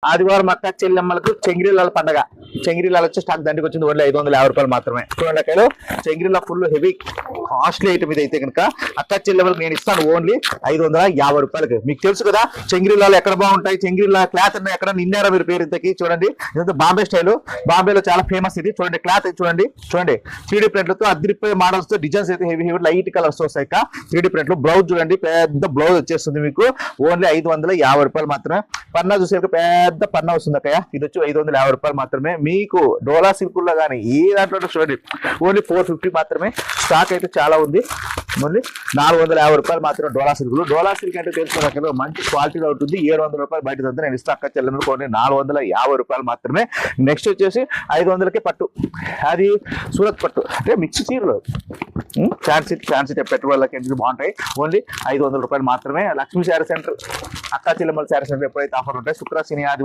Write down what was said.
ఆదివారం అక్క చెల్లెమ్మలకు చెంగిరిలాల పండగ. చెంగిరిలాల వచ్చి స్టాక్ దండికి వచ్చింది ఓన్లీ 550 రూపాయలు మాత్రమే. చూడండి చెంగిరిలా ఫుల్ హెవీ కాస్ట్లీ ఐటమ్ ఇది అయితే కనుక అక్క చెల్లెమ్మలకు నేను ఇస్తాను ఓన్లీ 550 రూపాయలకి. మీకు తెలుసు కదా చెంగిరిలాలు ఎక్కడ బాగుంటాయి, చెంగిరిలా క్లాత్ అన్న ఎక్కడ నిన్నారా మీరు పేరు ఇంతకి. చూడండి ఇదంతా బాంబే స్టైల్, బాంబేలో చాలా ఫేమస్ ఇది. చూడండి క్లాత్ చూడండి, చూడండి 3D ప్రింట్లతో అదిరిపోయే మోడల్స్ తో డిజైన్స్ అయితే హెవీ హెవీ లైట్ కలర్స్ వస్తాయి. 3D ప్రింట్లు బ్లౌజ్ చూడండి, పెద్ద బ్లౌజ్ వచ్చేస్తుంది మీకు ఓన్లీ 550 రూపాయలు మాత్రమే. పన్నా చూసే పెద్ద పన్నా వస్తుంది అక్కయ్య, ఇది వచ్చి 550 రూపాయలు మాత్రమే. మీకు డోలా సిల్క్ లో కానీ ఏ దాంట్లో చూడండి ఓన్లీ 450 మాత్రమే. స్టాక్ అయితే చాలా ఉంది. ఓన్లీ 450 రూపాయలు మాత్రమే డోలా సిల్క్. డోలా సిల్క్ అంటే తెలుసుకోవడానికి మంచి క్వాలిటీలో ఉంటుంది. 700 రూపాయలు బయట దంతా నేను ఇస్తా అక్క చెల్లెమ్మలు కొన్ని 450 రూపాయలు మాత్రమే. నెక్స్ట్ వచ్చేసి 500కే పట్టు, అది సూరత్ పట్టు అంటే మిక్స్ చీరలు ఫ్యాన్సీ పెట్టుబడులకి ఎందుకు బాగుంటాయి. ఓన్లీ 500 రూపాయలు మాత్రమే. లక్ష్మీ శారీ సెంటర్, అక్క చెల్లెమ్మల శారీ సెంటర్ ఎప్పుడైతే ఆఫర్ ఉంటాయి శుక్ర శని ఆదివారం